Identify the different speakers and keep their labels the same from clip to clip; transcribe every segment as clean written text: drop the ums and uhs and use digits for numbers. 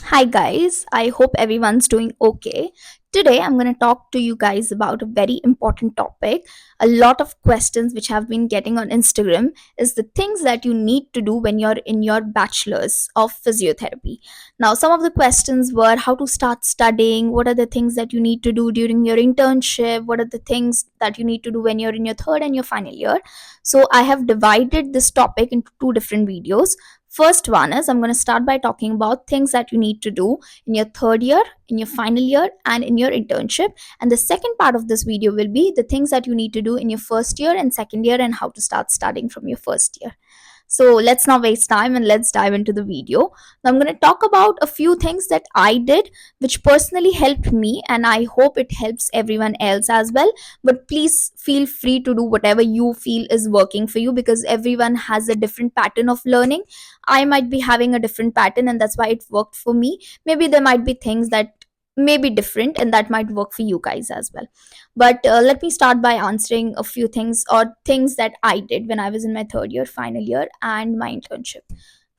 Speaker 1: Hi guys, I hope everyone's doing okay. Today I'm going to talk to you guys about a very important topic. A lot of questions which have been getting on Instagram is the things that you need to do when you're in your bachelor's of physiotherapy. Now, some of the questions were how to start studying, what are the things that you need to do during your internship, what are the things that you need to do when you're in your third and your final year. So, I have divided this topic into two different videos. First one is I'm going to start by talking about things that you need to do in your third year, in your final year, and in your internship. And the second part of this video will be the things that you need to do in your first year and second year and how to start studying from your first year. So let's not waste time and let's dive into the video. Now, I'm going to talk about a few things that I did, which personally helped me, and I hope it helps everyone else as well. But please feel free to do whatever you feel is working for you because everyone has a different pattern of learning. I might be having a different pattern, and that's why it worked for me. Maybe there might be things that may be different, and that might work for you guys as well. But let me start by answering a few things or things that I did when I was in my third year, final year, and my internship.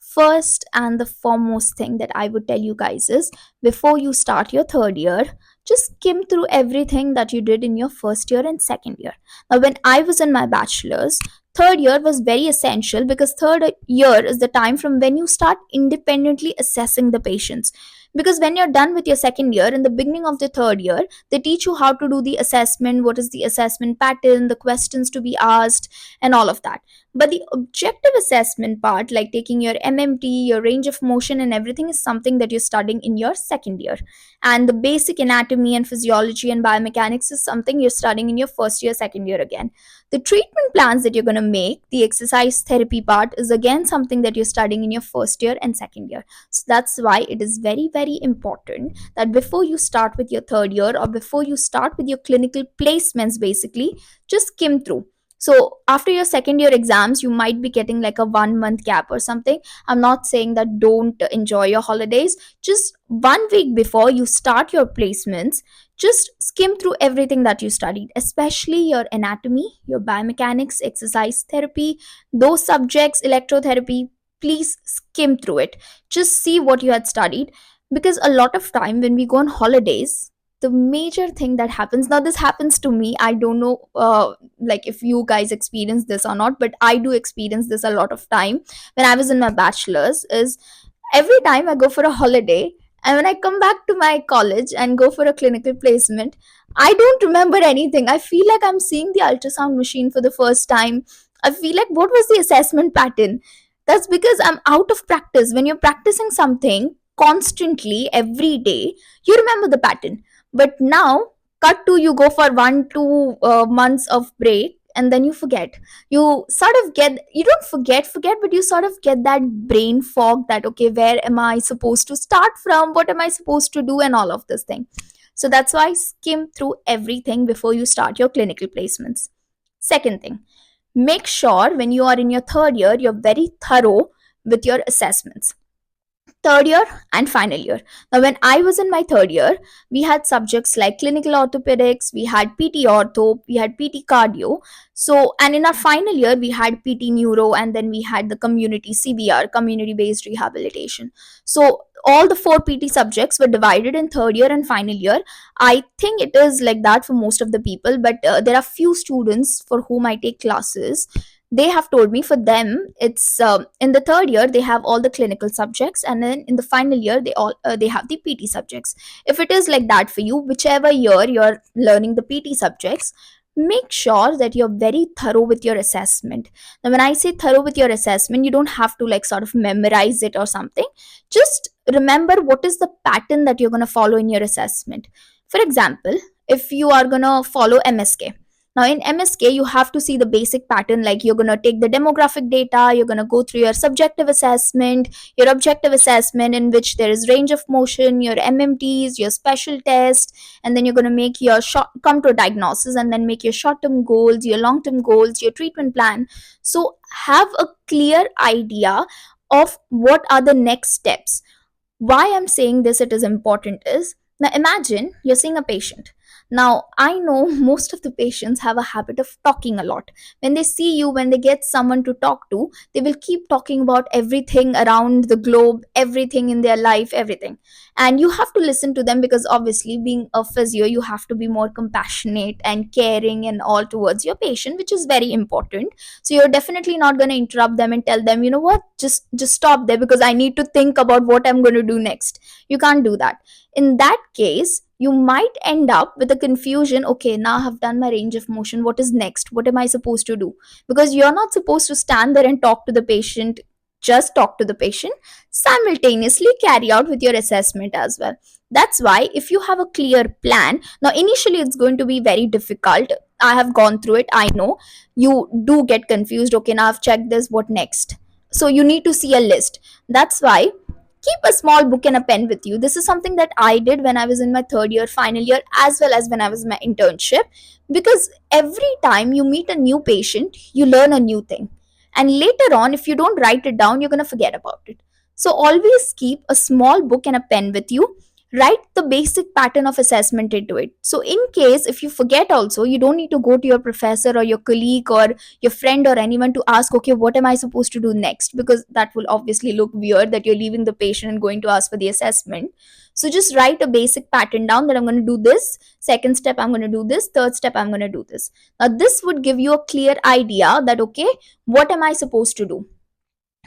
Speaker 1: First and the foremost thing that I would tell you guys is before you start your third year, just skim through everything that you did in your first year and second year. Now, when I was in my bachelor's, third year was very essential because third year is the time from when you start independently assessing the patients. Because when you're done with your second year, in the beginning of the third year, they teach you how to do the assessment, what is the assessment pattern, the questions to be asked, and all of that. But the objective assessment part, like taking your MMT, your range of motion, and everything, is something that you're studying in your second year. And the basic anatomy and physiology and biomechanics is something you're studying in your first year, second year again. The treatment plans that you're going to make, the exercise therapy part, is again something that you're studying in your first year and second year. So that's why it is very, very important that before you start with your third year or before you start with your clinical placements, basically, just skim through. So after your second year exams, you might be getting like a 1 month gap or something. I'm not saying that don't enjoy your holidays. Just 1 week before you start your placements, just skim through everything that you studied, especially your anatomy, your biomechanics, exercise therapy, those subjects, electrotherapy. Please skim through it. Just see what you had studied, because a lot of time when we go on holidays, the major thing that happens, now this happens to me, I don't know like if you guys experience this or not, but I do experience this a lot of time when I was in my bachelor's, is every time I go for a holiday and when I come back to my college and go for a clinical placement, I don't remember anything. I feel like I'm seeing the ultrasound machine for the first time. I feel like, what was the assessment pattern? That's because I'm out of practice. When you're practicing something constantly every day, you remember the pattern. But now, cut to you go for 1 2 months of break and then you forget. You sort of get, you don't forget, but you sort of get that brain fog that, okay, where am I supposed to start from? What am I supposed to do? And all of this thing. So that's why skim through everything before you start your clinical placements. Second thing, make sure when you are in your third year, you're very thorough with your assessments. Third year and final year. Now, when I was in my third year, we had subjects like clinical orthopedics, we had PT ortho, we had PT cardio. So, and in our final year, we had PT neuro, and then we had the community CBR, community based rehabilitation. So, all the four PT subjects were divided in third year and final year. I think it is like that for most of the people, but there are few students for whom I take classes. They have told me for them it's in the third year they have all the clinical subjects, and then in the final year they have the PT subjects. If it is like that for you, whichever year you're learning the PT subjects, make sure that you're very thorough with your assessment. Now, when I say thorough with your assessment, you don't have to like sort of memorize it or something. Just remember what is the pattern that you're going to follow in your assessment. For example, if you are going to follow MSK, now, in MSK, you have to see the basic pattern, like you're going to take the demographic data, you're going to go through your subjective assessment, your objective assessment, in which there is range of motion, your MMTs, your special test, and then you're going to make your come to a diagnosis, and then make your short term goals, your long term goals, your treatment plan. So, have a clear idea of what are the next steps. Why I'm saying this, it is important, is now imagine you're seeing a patient. Now, I know most of the patients have a habit of talking a lot. When they see you, when they get someone to talk to, they will keep talking about everything around the globe, everything in their life, everything. And you have to listen to them, because obviously, being a physio, you have to be more compassionate and caring and all towards your patient, which is very important. So you're definitely not going to interrupt them and tell them, you know what, just stop there because I need to think about what I'm going to do next. You can't do that. In that case, you might end up with a confusion. Okay, now I have done my range of motion, what is next, what am I supposed to do? Because you're not supposed to stand there and talk to the patient, just talk to the patient, simultaneously carry out with your assessment as well. That's why if you have a clear plan, now initially it's going to be very difficult. I have gone through it, I know. You do get confused. Okay, now I've checked this, what next? So you need to see a list. That's why keep a small book and a pen with you. This is something that I did when I was in my third year, final year, as well as when I was in my internship. Because every time you meet a new patient, you learn a new thing. And later on, if you don't write it down, you're going to forget about it. So always keep a small book and a pen with you. Write the basic pattern of assessment into it. So, in case if you forget, also, you don't need to go to your professor or your colleague or your friend or anyone to ask, okay, what am I supposed to do next? Because that will obviously look weird that you're leaving the patient and going to ask for the assessment. So just write a basic pattern down that I'm going to do this, second step I'm going to do this, third step I'm going to do this. Now this would give you a clear idea that, okay, what am I supposed to do?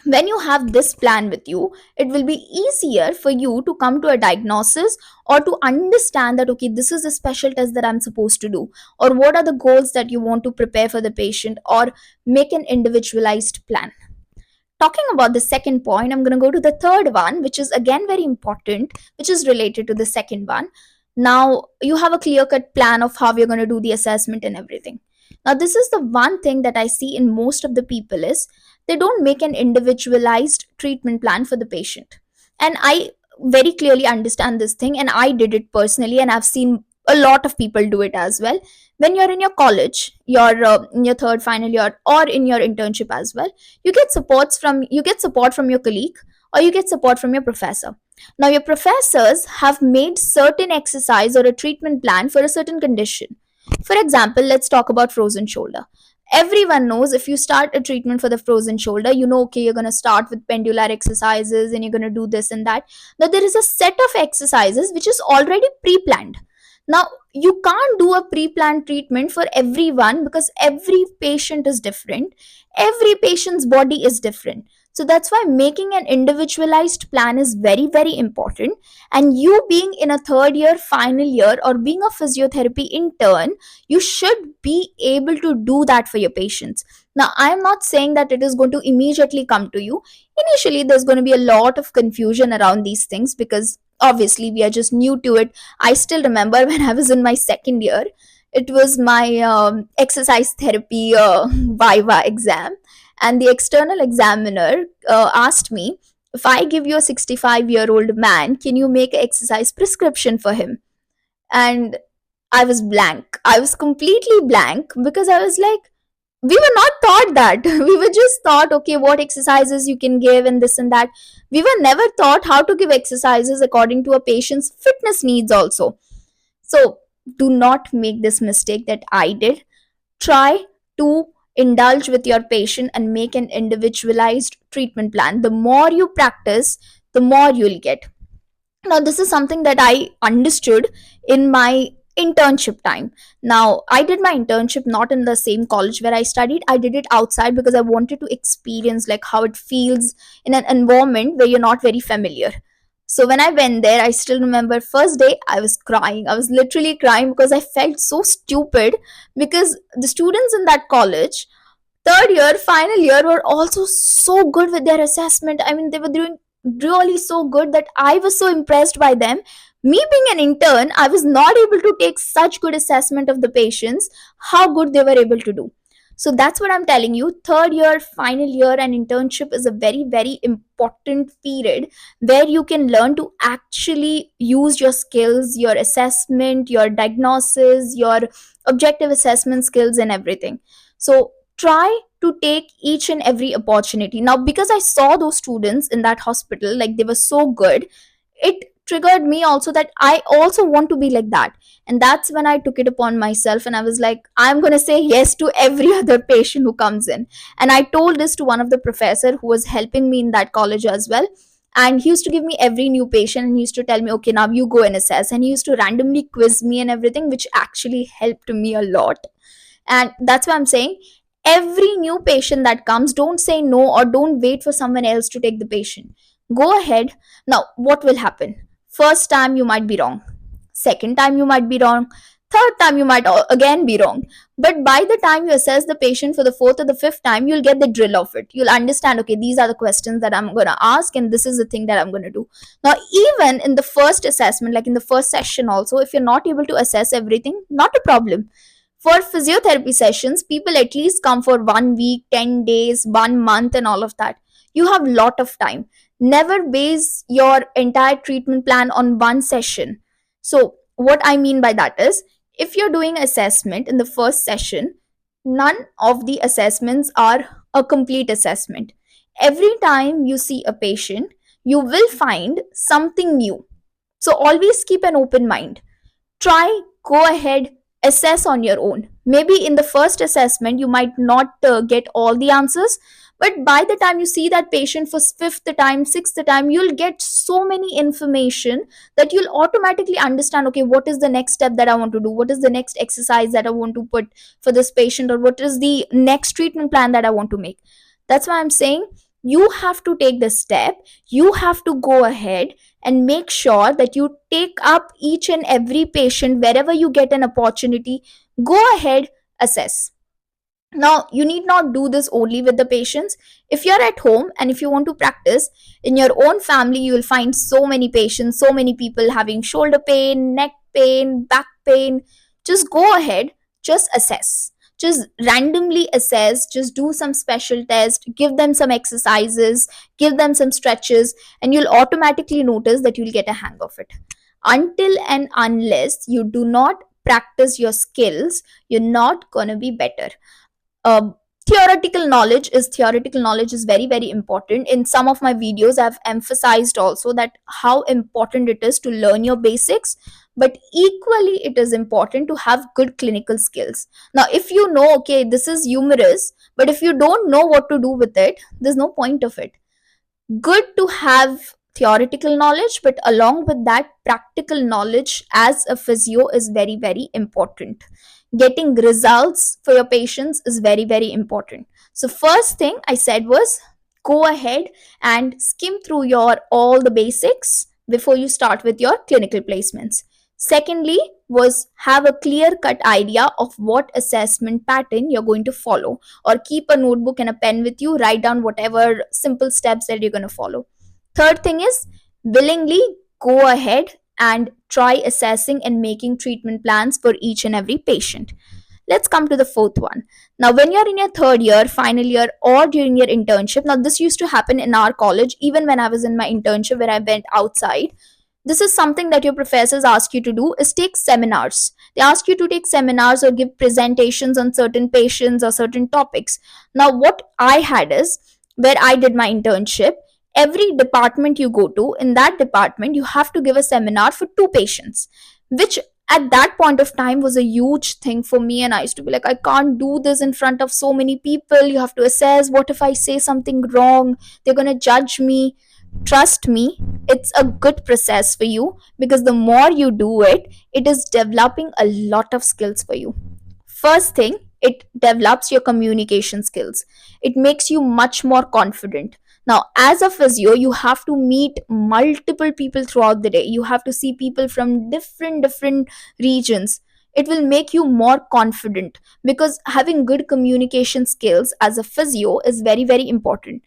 Speaker 1: When you have this plan with you, it will be easier for you to come to a diagnosis, or to understand that, okay, this is a special test that I'm supposed to do, or what are the goals that you want to prepare for the patient, or make an individualized plan. Talking about the second point, I'm going to go to the third one, which is again very important, which is related to the second one. Now you have a clear cut plan of how you're going to do the assessment and everything. Now this is the one thing that I see in most of the people is they don't make an individualized treatment plan for the patient. And I very clearly understand this thing, and I did it personally, and I've seen a lot of people do it as well. When you're in your college, you're in your third final year, or in your internship as well, you get support from your colleague, or you get support from your professor. Now your professors have made certain exercise or a treatment plan for a certain condition. For example, let's talk about frozen shoulder. Everyone knows if you start a treatment for the frozen shoulder, you know, okay, you're going to start with pendular exercises and you're going to do this and that. Now there is a set of exercises which is already pre-planned. Now you can't do a pre-planned treatment for everyone, because every patient is different, every patient's body is different. So that's why making an individualized plan is very very important. And you being in a third year, final year, or being a physiotherapy intern, you should be able to do that for your patients. Now I am not saying that it is going to immediately come to you. Initially there's going to be a lot of confusion around these things, because obviously we are just new to it. I still remember when I was in my second year, it was my exercise therapy viva exam, and the external examiner asked me, if I give you a 65-year-old man, can you make an exercise prescription for him? And I was blank. I was completely blank, because I was like, we were not taught that. We were just taught, okay, what exercises you can give and this and that. We were never taught how to give exercises according to a patient's fitness needs also. So do not make this mistake that I did. Try to indulge with your patient and make an individualized treatment plan. The more you practice, the more you'll get. Now this is something that I understood in my internship time. Now I did my internship not in the same college where I studied. I did it outside, because I wanted to experience like how it feels in an environment where you're not very familiar. So when I went there, I still remember first day I was crying. I was literally crying because I felt so stupid, because the students in that college, third year, final year, were also so good with their assessment. I mean, they were doing really so good that I was so impressed by them. Me being an intern, I was not able to take such good assessment of the patients, how good they were able to do. So that's what I'm telling you. Third year, final year, and internship is a very, very important period where you can learn to actually use your skills, your assessment, your diagnosis, your objective assessment skills, and everything. So try to take each and every opportunity. Now because I saw those students in that hospital, like they were so good, it triggered me also that I also want to be like that. And that's when I took it upon myself and I was like, I'm going to say yes to every other patient who comes in. And I told this to one of the professor who was helping me in that college as well. And he used to give me every new patient and he used to tell me, okay, now you go and assess. And he used to randomly quiz me and everything, which actually helped me a lot. And that's why I'm saying every new patient that comes, don't say no or don't wait for someone else to take the patient. Go ahead. Now, what will happen? First time you might be wrong. Second time you might be wrong. Third time you might again be wrong. But by the time you assess the patient for the fourth or the fifth time, you'll get the drill of it. You'll understand, okay, these are the questions that I'm going to ask and this is the thing that I'm going to do. Now, even in the first assessment, like in the first session also, if you're not able to assess everything, not a problem. For physiotherapy sessions, people at least come for 1 week, 10 days, 1 month, and all of that. You have a lot of time. Never base your entire treatment plan on one session. So, what I mean by that is, if you're doing assessment in the first session, none of the assessments are a complete assessment. Every time you see a patient, you will find something new. So, always keep an open mind. Try, go ahead, assess on your own. Maybe in the first assessment you might not get all the answers, but by the time you see that patient for fifth time, sixth time, you'll get so many information that you'll automatically understand, okay, what is the next step that I want to do, what is the next exercise that I want to put for this patient, or what is the next treatment plan that I want to make. That's why I'm saying you have to take the step, you have to go ahead and make sure that you take up each and every patient wherever you get an opportunity. Go ahead, assess. Now, you need not do this only with the patients. If you're at home and if you want to practice in your own family, you will find so many patients, so many people having shoulder pain, neck pain, back pain. Just go ahead, just assess. Just randomly assess, just do some special test, give them some exercises, give them some stretches, and you'll automatically notice that you'll get a hang of it. Until and unless you do not practice your skills, you're not going to be better. uh, Theoretical knowledge is very very important. In some of my videos I've emphasized also that how important it is to learn your basics, but equally it is important to have good clinical skills. Now if you know, okay, this is humorous, but if you don't know what to do with it, there's no point of it. Good to have theoretical knowledge, but along with that, practical knowledge as a physio is very very important. Getting results for your patients is very very important. So first thing I said was, go ahead and skim through your all the basics before you start with your clinical placements. Secondly was, have a clear cut idea of what assessment pattern you're going to follow, or keep a notebook and a pen with you, write down whatever simple steps that you're going to follow. Third thing is, willingly go ahead and try assessing and making treatment plans for each and every patient. Let's come to the fourth one. Now, when you're in your third year, final year, or during your internship, now this used to happen in our college, even when I was in my internship where I went outside. This is something that your professors ask you to do, is take seminars. They ask you to take seminars or give presentations on certain patients or certain topics. Now what I had is, where I did my internship, every department you go to, in that department you have to give a seminar for two patients, which at that point of time was a huge thing for me. And I used to be like, I can't do this in front of so many people, you have to assess, what if I say something wrong, they're going to judge me. Trust me, it's a good process for you, because the more you do it, it is developing a lot of skills for you. First thing, it develops your communication skills. It makes you much more confident. Now, as a physio, you have to meet multiple people throughout the day. You have to see people from different regions. It will make you more confident, because having good communication skills as a physio is very very important.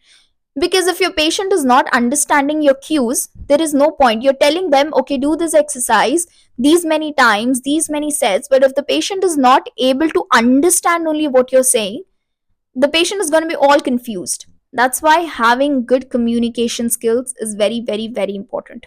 Speaker 1: Because if your patient is not understanding your cues, there is no point. You're telling them, okay, do this exercise these many times, these many sets. But if the patient is not able to understand only what you're saying, the patient is going to be all confused. That's why having good communication skills is very, very, very important.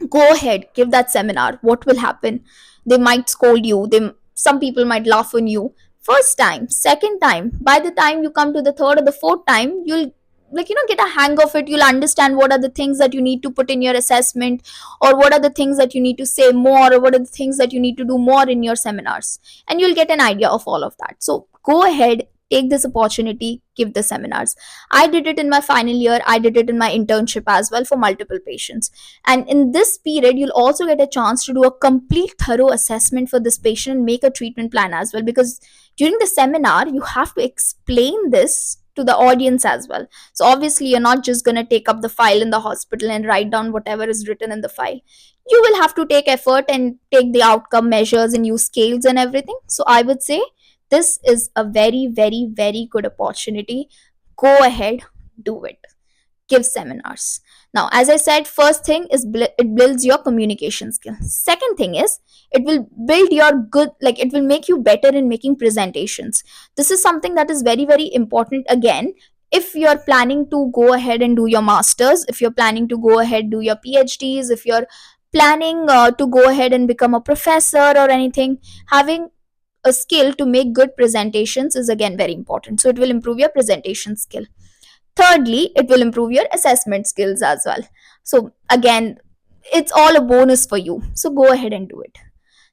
Speaker 1: Go ahead, give that seminar. What will happen? They might scold you. Some people might laugh on you. First time, second time, by the time you come to the third or the fourth time, you'll get a hang of it. You'll understand what are the things that you need to put in your assessment, or what are the things that you need to say more, or what are the things that you need to do more in your seminars, and you'll get an idea of all of that. So go ahead, take this opportunity, give the seminars. I did it in my final year, I did it in my internship as well for multiple patients. And in this period, you'll also get a chance to do a complete thorough assessment for this patient and make a treatment plan as well, because during the seminar you have to explain this to the audience as well. So obviously you're not just going to take up the file in the hospital and write down whatever is written in the file. You will have to take effort and take the outcome measures and use scales and everything. So I would say this is a very, very, very good opportunity. Go ahead, do it, give seminars. Now, as I said, first thing is it builds your communication skill. Second thing is it will build your good, like it will make you better in making presentations. This is something that is very, very important. Again, if you're planning to go ahead and do your masters, if you're planning to go ahead do your PhDs, if you're planning to go ahead and become a professor or anything, having a skill to make good presentations is again very important. So it will improve your presentation skill. Thirdly, it will improve your assessment skills as well. So again, it's all a bonus for you. So go ahead and do it.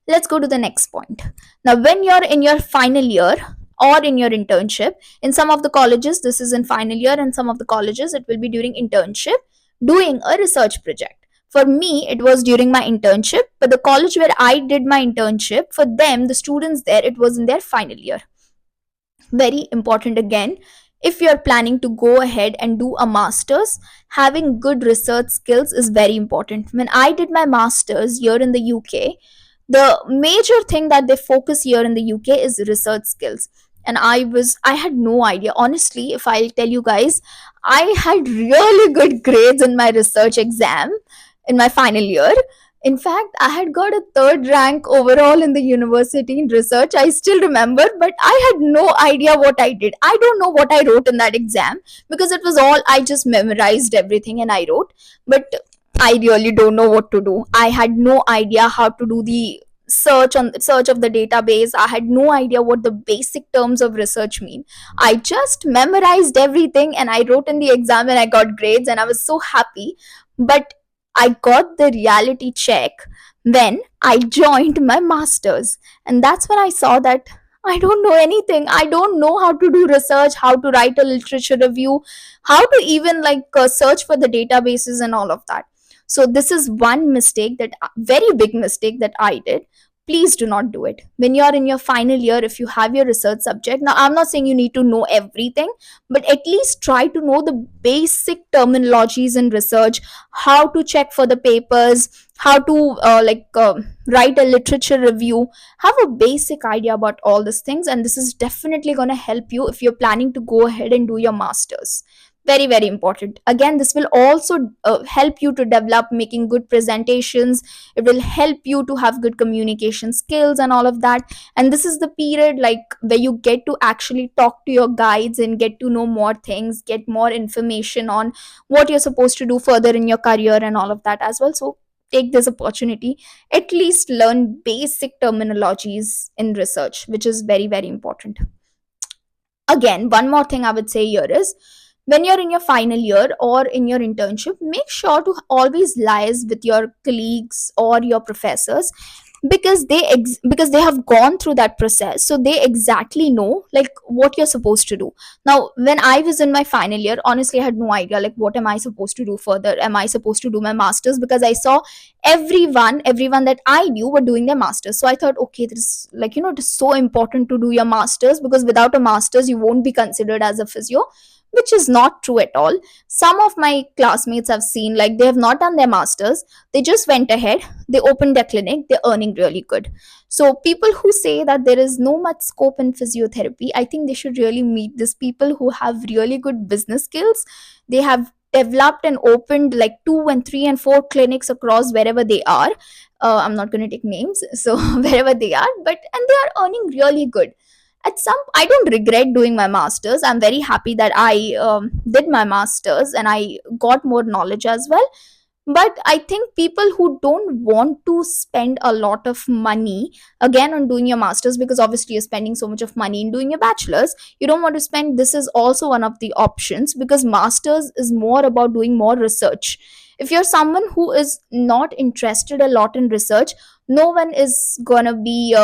Speaker 1: Let's go to the next point. Now, when you're in your final year or in your internship, in some of the colleges, this is in final year, and some of the colleges, it will be during internship, doing a research project. For me, it was during my internship, but the college where I did my internship, for them, the students there, it was in their final year. Very important again, if you're planning to go ahead and do a master's, having good research skills is very important. When I did my master's here in the UK, the major thing that they focus here in the UK is research skills. And I had no idea, honestly. If I'll tell you guys, I had really good grades in my research exam in my final year. In fact, I had got a third rank overall in the university in research. I still remember, but I had no idea what I did. I don't know what I wrote in that exam, because it was all, I just memorized everything and I wrote. But I really don't know what to do. I had no idea how to do the search of the database. I had no idea what the basic terms of research mean. I just memorized everything and I wrote in the exam and I got grades and I was so happy. But I got the reality check when I joined my masters. And that's when I saw that I don't know anything. I don't know how to do research, how to write a literature review, how to even search for the databases and all of that. So this is one mistake, that very big mistake that I did. Please do not do it. When you're in your final year, if you have your research subject, now I'm not saying you need to know everything, but at least try to know the basic terminologies in research, how to check for the papers, how to write a literature review. Have a basic idea about all these things, and this is definitely going to help you if you're planning to go ahead and do your masters. Very, very important. Again, this will also help you to develop making good presentations. It will help you to have good communication skills and all of that. And this is the period where you get to actually talk to your guides and get to know more things, get more information on what you're supposed to do further in your career and all of that as well. So take this opportunity, at least learn basic terminologies in research, which is very, very important. Again, one more thing I would say here is, when you're in your final year or in your internship, make sure to always liaise with your colleagues or your professors, because because they have gone through that process, so they exactly know what you're supposed to do. Now, when I was in my final year, honestly, I had no idea what am I supposed to do further. Am I supposed to do my masters? Because I saw everyone that I knew were doing their masters. So I thought, okay, this is it is so important to do your masters, because without a masters you won't be considered as a physio, which is not true at all. Some of my classmates have seen, they have not done their masters, they just went ahead, they opened their clinic, they're earning really good. So people who say that there is no much scope in physiotherapy, I think they should really meet these people who have really good business skills. They have developed and opened 2 and 3 and 4 clinics across wherever they are. I'm not going to take names, so wherever they are, and they are earning really good. I don't regret doing my masters. I'm very happy that I did my masters and I got more knowledge as well. But I think people who don't want to spend a lot of money again on doing your masters, because obviously you're spending so much of money in doing your bachelor's, you don't want to spend, this is also one of the options, because masters is more about doing more research. If you're someone who is not interested a lot in research, no one is gonna be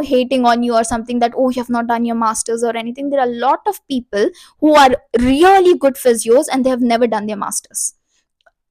Speaker 1: hating on you or something, that oh, you have not done your masters or anything. There are a lot of people who are really good physios and they have never done their masters,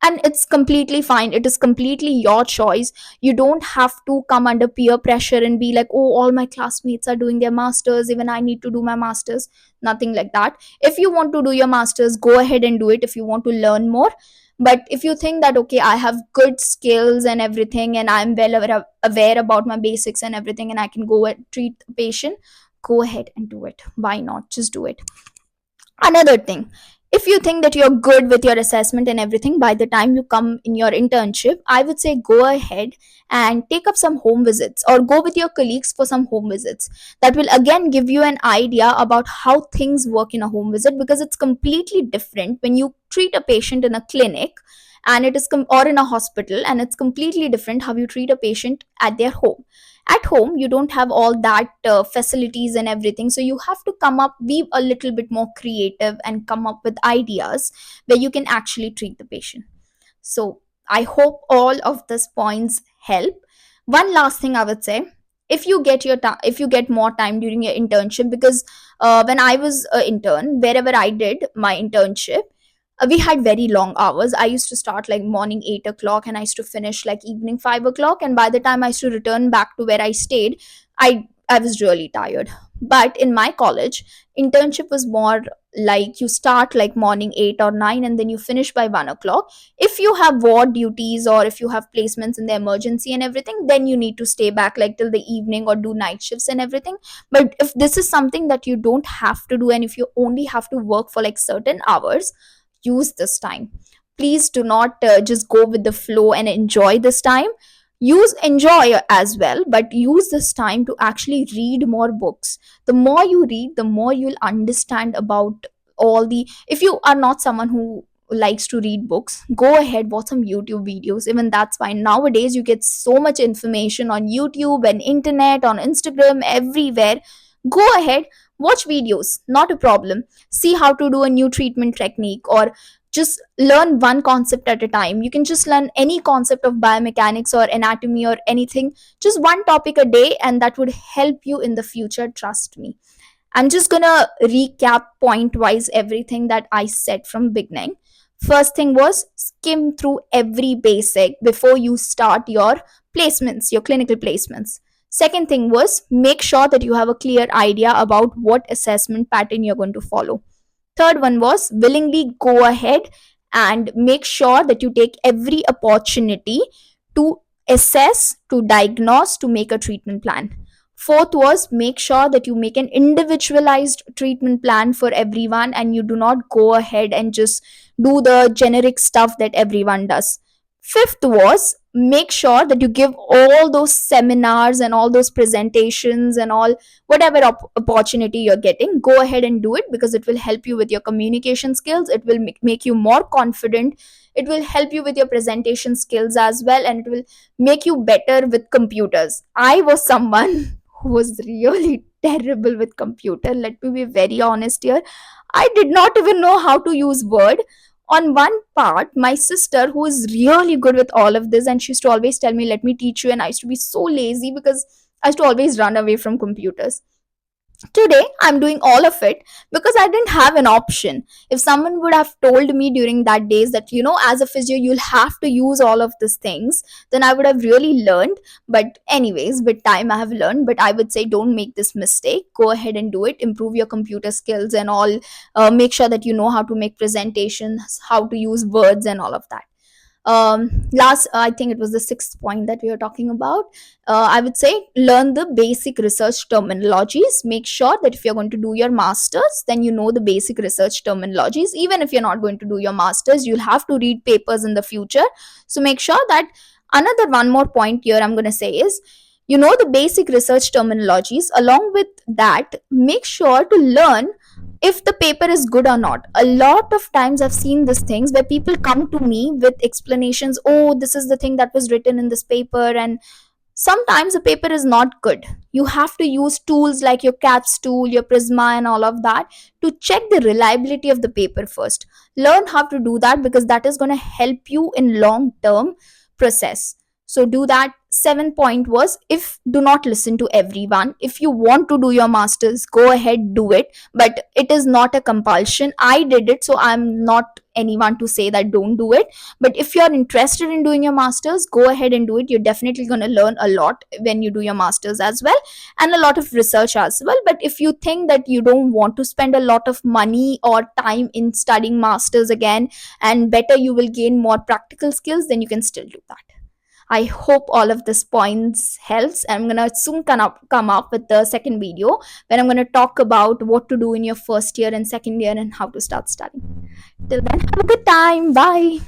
Speaker 1: and it's completely fine. It is completely your choice. You don't have to come under peer pressure and be like, oh, all my classmates are doing their masters, even I need to do my masters. Nothing like that. If you want to do your masters, go ahead and do it if you want to learn more. But if you think that okay, I have good skills and everything, and I'm well aware about my basics and everything, and I can go and treat the patient, go ahead and do it. Why not? Just do it. Another thing, if you think that you're good with your assessment and everything, by the time you come in your internship, I would say go ahead and take up some home visits, or go with your colleagues for some home visits. That will again give you an idea about how things work in a home visit, because it's completely different when you treat a patient in a clinic, and it is or in a hospital, and it's completely different how you treat a patient at their home. At home you don't have all that facilities and everything, so you have to come up, be a little bit more creative and come up with ideas where you can actually treat the patient. So I hope all of these points help. One last thing I would say, if you get if you get more time during your internship, because when I was an intern, wherever I did my internship, we had very long hours. I used to start like morning 8 o'clock, and I used to finish like evening 5 o'clock. And by the time I used to return back to where I stayed, I was really tired. But in my college, internship was more like you start like morning 8 or 9, and then you finish by 1 o'clock. If you have ward duties or if you have placements in the emergency and everything, then you need to stay back like till the evening or do night shifts and everything. But if this is something that you don't have to do, and if you only have to work for like certain hours, use this time. Please do not just go with the flow and enjoy this time. Enjoy as well, but use this time to actually read more books. The more you read, the more you'll understand about all the, if you are not someone who likes to read books, go ahead, watch some YouTube videos. Even that's fine. Nowadays you get so much information on YouTube and internet, on Instagram, everywhere. Go ahead, watch videos, not a problem. See how to do a new treatment technique, or just learn one concept at a time. You can just learn any concept of biomechanics or anatomy or anything, just one topic a day, and that would help you in the future, trust me. I'm just gonna recap point wise everything that I said from beginning. First thing was, skim through every basic before you start your placements, your clinical placements. Second thing was, make sure that you have a clear idea about what assessment pattern you're going to follow. Third one was, willingly go ahead and make sure that you take every opportunity to assess, to diagnose, to make a treatment plan. Fourth was, make sure that you make an individualized treatment plan for everyone, and you do not go ahead and just do the generic stuff that everyone does. Fifth was, make sure that you give all those seminars and all those presentations and all, whatever opportunity you're getting, go ahead and do it, because it will help you with your communication skills. It will make you more confident. It will help you with your presentation skills as well, and it will make you better with computers. I was someone who was really terrible with computer. Let me be very honest here. I did not even know how to use Word. On one part, my sister, who is really good with all of this, and she used to always tell me, let me teach you, and I used to be so lazy because I used to always run away from computers. Today I'm doing all of it because I didn't have an option. If someone would have told me during that days that, as a physio you'll have to use all of these things, then I would have really learned. But anyways, with time I have learned. But I would say, don't make this mistake. Go ahead and do it. Improve your computer skills and all. Make sure that you know how to make presentations, how to use words and all of that. Last, I think it was the sixth point that we were talking about. I would say, learn the basic research terminologies. Make sure that if you're going to do your masters, then you know the basic research terminologies. Even if you're not going to do your masters, you'll have to read papers in the future. So make sure that, another one more point here I'm going to say is, you know the basic research terminologies. Along with that, make sure to learn if the paper is good or not. A lot of times I've seen these things where people come to me with explanations, oh, this is the thing that was written in this paper, and sometimes the paper is not good. You have to use tools like your CATS tool, your Prisma, and all of that to check the reliability of the paper first. Learn how to do that, because that is going to help you in long term process. So do that. 7th point was, if do not listen to everyone. If you want to do your masters, go ahead, do it, but it is not a compulsion. I did it, so I'm not anyone to say that don't do it. But if you're interested in doing your masters, go ahead and do it. You're definitely going to learn a lot when you do your masters as well, and a lot of research as well. But if you think that you don't want to spend a lot of money or time in studying masters again, and better you will gain more practical skills, then you can still do that. I hope all of this points helps. I'm gonna soon come up with the second video where I'm gonna talk about what to do in your first year and second year and how to start studying. Till then, have a good time. Bye.